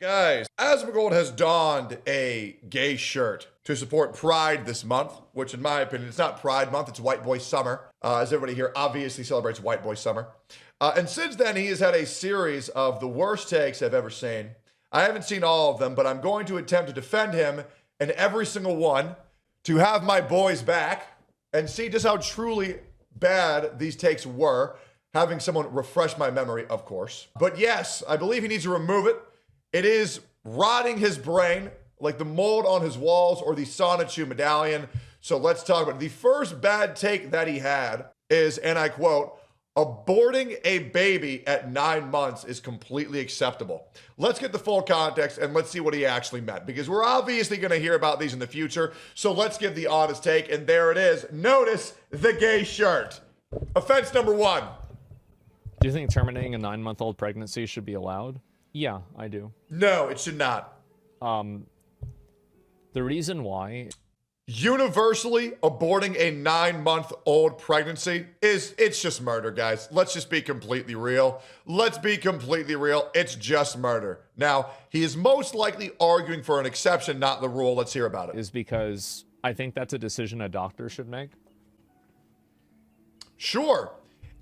Guys, Asmongold has donned a gay shirt to support Pride this month, which in my opinion, it's not Pride Month, it's White Boy Summer, as everybody here obviously celebrates White Boy Summer. And since then, he has had a series of the worst takes I've ever seen. I haven't seen all of them, but I'm going to attempt to defend him in every single one to have my boys back and see just how truly bad these takes were, having someone refresh my memory, of course. But yes, I believe he needs to remove it. It is rotting his brain like the mold on his walls or the Sonichu medallion. So let's talk about it. The first bad take that he had is, and I quote, "Aborting a baby at 9 months is completely acceptable." Let's get the full context and let's see what he actually meant, because we're obviously going to hear about these in the future. So let's give the honest take, and there it is. Notice the gay shirt. Offense number one. Do you think terminating a 9-month-old pregnancy should be allowed? Yeah, I do. No, it should not. The reason why... Universally, aborting a 9-month-old pregnancy it's just murder, guys. Let's just be completely real. Let's be completely real. It's just murder. Now, he is most likely arguing for an exception, not the rule. Let's hear about it. Is because I think that's a decision a doctor should make. Sure.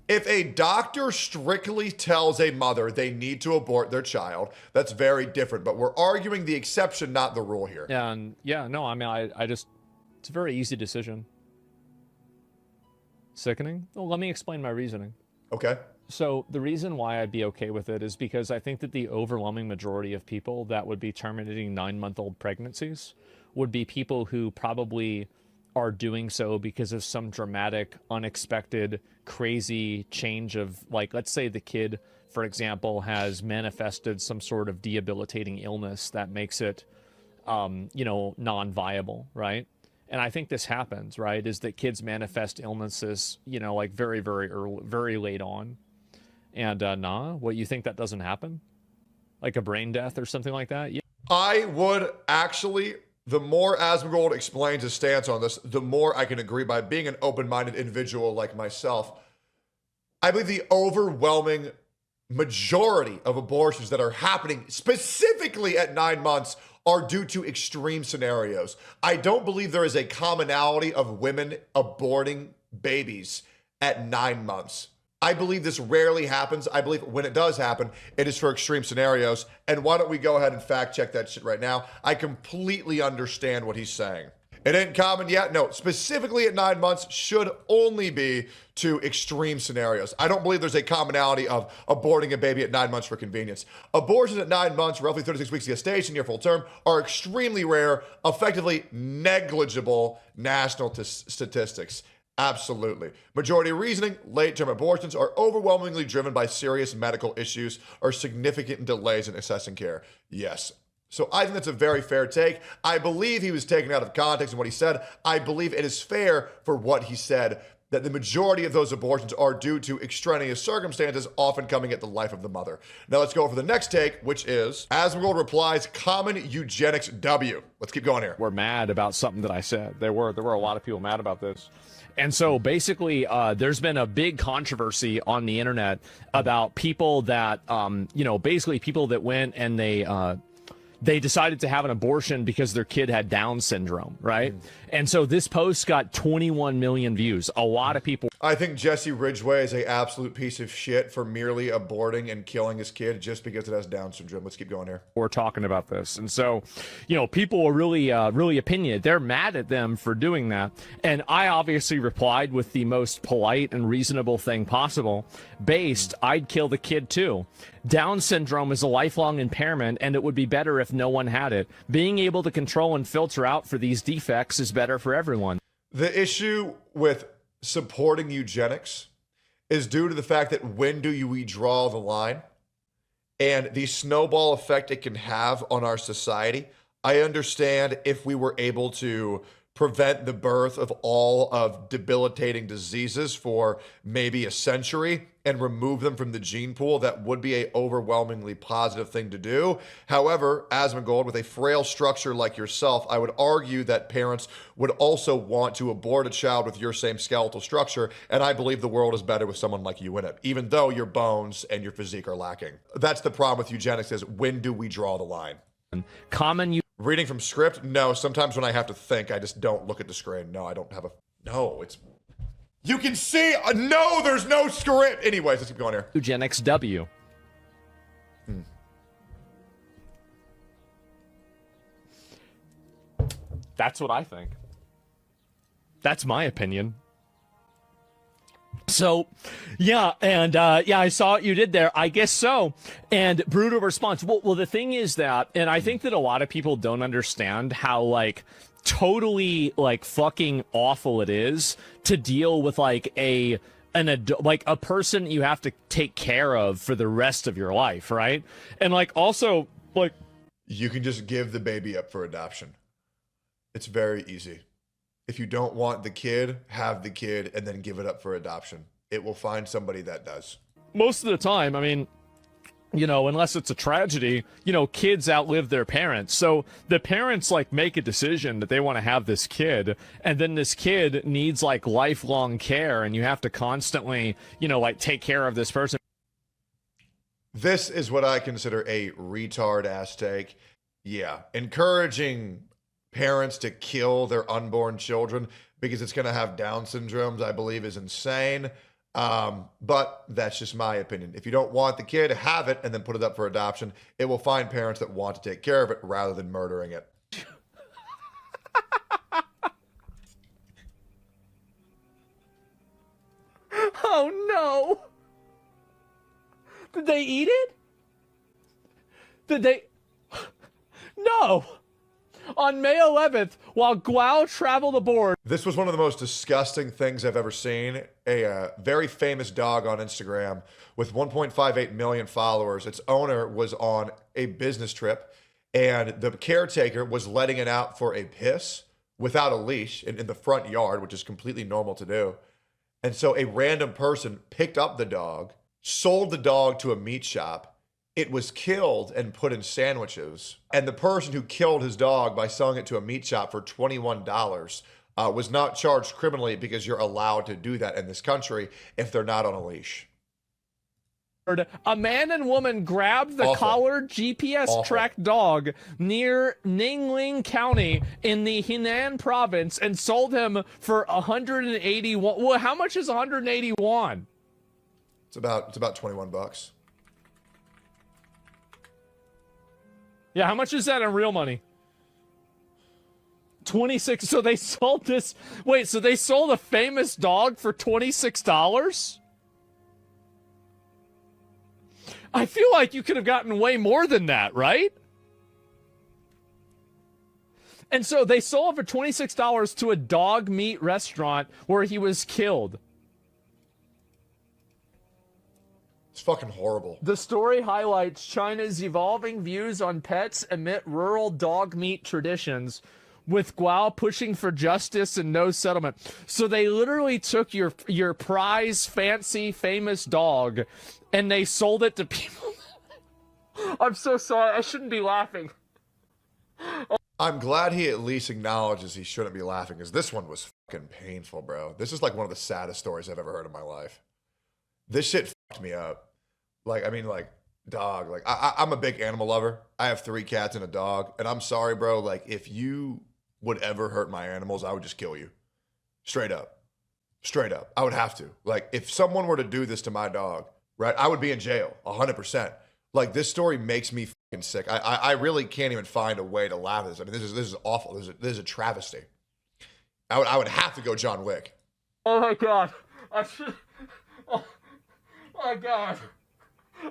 If a doctor strictly tells a mother they need to abort their child, that's very different. But we're arguing the exception, not the rule here. And yeah, no, I mean, I just... It's a very easy decision. Sickening? Well, let me explain my reasoning. Okay. So the reason why I'd be okay with it is because I think that the overwhelming majority of people that would be terminating 9-month-old pregnancies would be people who probably are doing so because of some dramatic, unexpected, crazy change of, like, let's say the kid, for example, has manifested some sort of debilitating illness that makes it, you know, non-viable, right? And I think this happens, right, is that kids manifest illnesses, you know, like very, very early, very late on. And what, you think that doesn't happen? Like a brain death or something like that? Yeah. I would actually, the more Asmongold explains his stance on this, the more I can agree. By being an open-minded individual like myself, I believe the overwhelming majority of abortions that are happening specifically at 9 months are due to extreme scenarios. I don't believe there is a commonality of women aborting babies at 9 months. I believe this rarely happens. I believe when it does happen, it is for extreme scenarios. And why don't we go ahead and fact check that shit right now? I completely understand what he's saying. It ain't common yet. No, specifically at 9 months should only be to extreme scenarios. I don't believe there's a commonality of aborting a baby at 9 months for convenience. Abortions at 9 months, roughly 36 weeks gestation, near full term, are extremely rare, effectively negligible national statistics. Absolutely. Majority reasoning, late-term abortions are overwhelmingly driven by serious medical issues or significant delays in assessing care. Yes. So I think that's a very fair take. I believe he was taken out of context in what he said. I believe it is fair for what he said, that the majority of those abortions are due to extraneous circumstances, often coming at the life of the mother. Now let's go for the next take, which is, Asmongold replies, common eugenics W. Let's keep going here. We're mad about something that I said. There were a lot of people mad about this. And so basically, there's been a big controversy on the internet about people that, you know, basically people that went and they decided to have an abortion because their kid had Down syndrome, right? And so this post got 21 million views. A lot of people... I think Jesse Ridgway is an absolute piece of shit for merely aborting and killing his kid just because it has Down syndrome. Let's keep going here. We're talking about this. And so, you know, people are really, really opinionated. They're mad at them for doing that. And I obviously replied with the most polite and reasonable thing possible. Based, I'd kill the kid too. Down syndrome is a lifelong impairment, and it would be better if no one had it. Being able to control and filter out for these defects is better for everyone. The issue with supporting eugenics is due to the fact that when do we draw the line and the snowball effect it can have on our society. I understand if we were able to prevent the birth of all of debilitating diseases for maybe a century and remove them from the gene pool, that would be a overwhelmingly positive thing to do. However, Asmongold, with a frail structure like yourself, I would argue that parents would also want to abort a child with your same skeletal structure, and I believe the world is better with someone like you in it, even though your bones and your physique are lacking. That's the problem with eugenics, is when do we draw the line? Reading from script? No, sometimes when I have to think, I just don't look at the screen. No, I don't have a... No, it's... You can see... no, there's no script! Anyways, let's keep going here. Eugenics W. That's what I think. That's my opinion. So, yeah, and yeah, I saw what you did there. I guess so. And brutal response. Well, the thing is that, and I think that a lot of people don't understand how, like, totally, like, fucking awful it is to deal with, like, a person you have to take care of for the rest of your life, right? And, like, also, like... You can just give the baby up for adoption. It's very easy. If you don't want the kid, have the kid and then give it up for adoption. It will find somebody that does. Most of the time, I mean, you know, unless it's a tragedy, you know, kids outlive their parents. So the parents, like, make a decision that they want to have this kid, and then this kid needs, like, lifelong care, and you have to constantly, you know, like, take care of this person. This is what I consider a retard-ass take. Yeah, encouraging parents to kill their unborn children because it's going to have Down syndromes, I believe, is insane. But that's just my opinion. If you don't want the kid, have it and then put it up for adoption. It will find parents that want to take care of it rather than murdering it. Oh, no. Did they eat it? Did they... No. On May 11th, while Guao traveled aboard... This was one of the most disgusting things I've ever seen. A very famous dog on Instagram with 1.58 million followers. Its owner was on a business trip, and the caretaker was letting it out for a piss without a leash in the front yard, which is completely normal to do. And so a random person picked up the dog, sold the dog to a meat shop. It was killed and put in sandwiches. And the person who killed his dog by selling it to a meat shop for $21 was not charged criminally, because you're allowed to do that in this country if they're not on a leash. A man and woman grabbed the collared GPS-tracked dog near Ningling County in the Henan province and sold him for 181. Well, how much is 181? It's about 21 bucks. Yeah, how much is that in real money? 26. So they sold this. Wait, so they sold a famous dog for $26? I feel like you could have gotten way more than that, right? And so they sold it for $26 to a dog meat restaurant where he was killed. It's fucking horrible. The story highlights China's evolving views on pets amid rural dog meat traditions, with Guao pushing for justice and no settlement. So they literally took your prize, fancy, famous dog, and they sold it to people. I'm so sorry. I shouldn't be laughing. I'm glad he at least acknowledges he shouldn't be laughing, because this one was fucking painful, bro. This is like one of the saddest stories I've ever heard in my life. This shit fucked me up. Like, I mean, like, dog. Like, I'm a big animal lover. I have 3 cats and a dog. And I'm sorry, bro. Like, if you would ever hurt my animals, I would just kill you. Straight up. Straight up. I would have to. Like, if someone were to do this to my dog, right, I would be in jail, 100%. Like, this story makes me fucking sick. I really can't even find a way to laugh at this. I mean, this is awful. This is a travesty. I would have to go John Wick. Oh, my God. Oh, my God.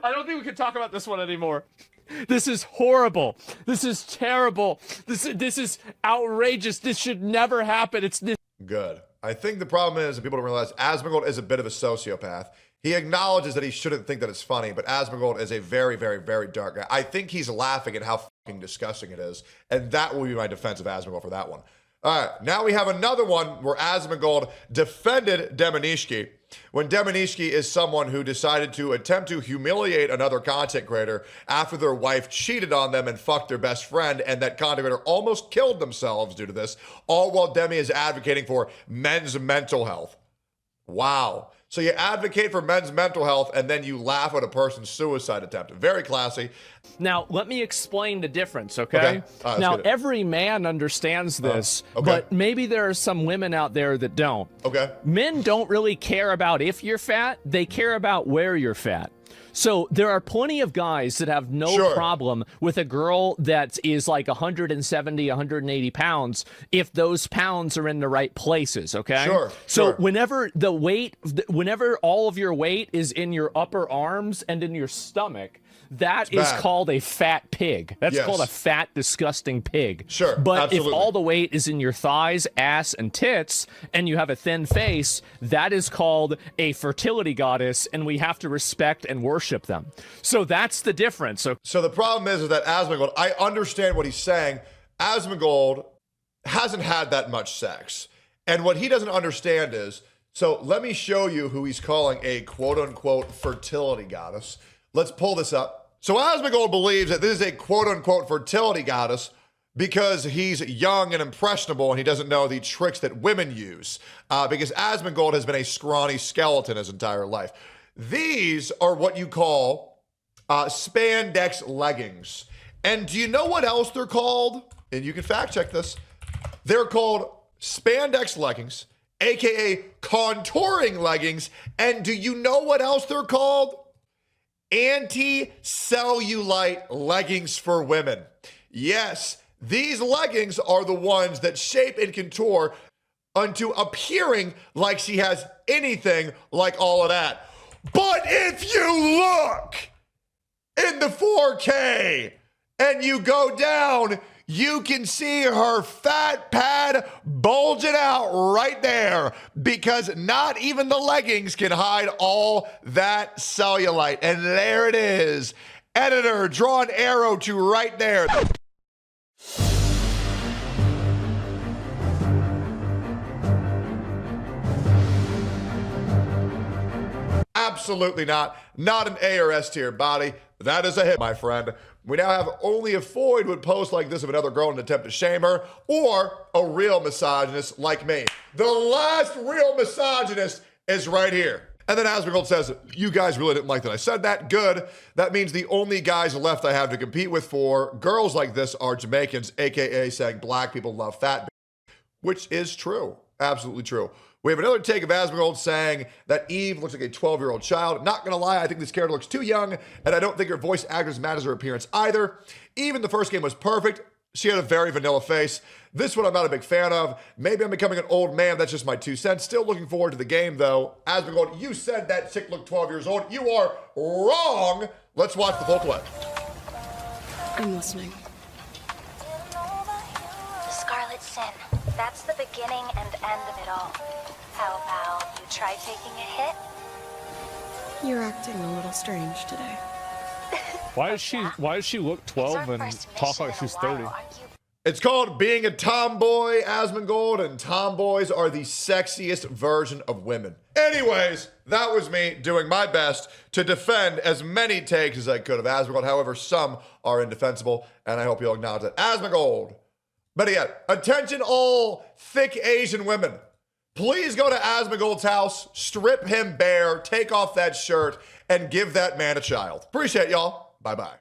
I don't think we can talk about this one anymore. This is horrible. This is terrible. This is outrageous. This should never happen. It's this. Good. I think the problem is that people don't realize Asmongold is a bit of a sociopath. He acknowledges that he shouldn't think that it's funny, but Asmongold is a very, very, very dark guy. I think he's laughing at how fucking disgusting it is, and that will be my defense of Asmongold for that one. All right, now we have another one where Asmongold defended Demonishki when Demonishki is someone who decided to attempt to humiliate another content creator after their wife cheated on them and fucked their best friend, and that content creator almost killed themselves due to this, all while Demi is advocating for men's mental health. Wow. So you advocate for men's mental health and then you laugh at a person's suicide attempt. Very classy. Now, let me explain the difference, okay? Now, every man understands this, but maybe there are some women out there that don't. Okay. Men don't really care about if you're fat. They care about where you're fat. So there are plenty of guys that have no problem with a girl that is like 170, 180 pounds if those pounds are in the right places, okay? So whenever whenever all of your weight is in your upper arms and in your stomach, that is called a fat pig. That's called a fat, disgusting pig. But if all the weight is in your thighs, ass, and tits, and you have a thin face, that is called a fertility goddess, and we have to respect and worship them. So that's the difference. So the problem is that Asmongold, I understand what he's saying. Asmongold hasn't had that much sex. And what he doesn't understand is, so let me show you who he's calling a quote-unquote fertility goddess. Let's pull this up. So Asmongold believes that this is a quote-unquote fertility goddess because he's young and impressionable and he doesn't know the tricks that women use. Because Asmongold has been a scrawny skeleton his entire life. These are what you call spandex leggings. And do you know what else they're called? And you can fact check this. They're called spandex leggings, aka contouring leggings. And do you know what else they're called? Anti-cellulite leggings for women. Yes, these leggings are the ones that shape and contour unto appearing like she has anything like all of that. But if you look in the 4K and you go down, you can see her fat pad bulging out right there because not even the leggings can hide all that cellulite. And there it is. Editor, draw an arrow to right there. Absolutely not. Not an A or S tier body. That is a hit, my friend. We now have only a Floyd would post like this of another girl in an attempt to shame her, or a real misogynist like me. The last real misogynist is right here. And then Asmongold says, you guys really didn't like that I said that. Good. That means the only guys left I have to compete with for girls like this are Jamaicans, aka saying black people love fat, which is true. Absolutely true. We have another take of Asmongold saying that Eve looks like a 12-year-old child. Not gonna lie, I think this character looks too young, and I don't think her voice actress matches her appearance either. Even the first game was perfect. She had a very vanilla face. This one I'm not a big fan of. Maybe I'm becoming an old man. That's just my 2 cents. Still looking forward to the game, though. Asmongold, you said that chick looked 12 years old. You are wrong. Let's watch the full clip. I'm listening. Scarlet Sin. That's the beginning and end of it all. How about you try taking a hit? You're acting a little strange today. Why does she look 12 and talk like she's 30? It's called being a tomboy, Asmongold, and tomboys are the sexiest version of women. Anyways, that was me doing my best to defend as many takes as I could of Asmongold. However, some are indefensible, and I hope you'll acknowledge that. Asmongold. Better yet, attention all thick Asian women. Please go to Asmongold's house, strip him bare, take off that shirt, and give that man a child. Appreciate y'all. Bye-bye.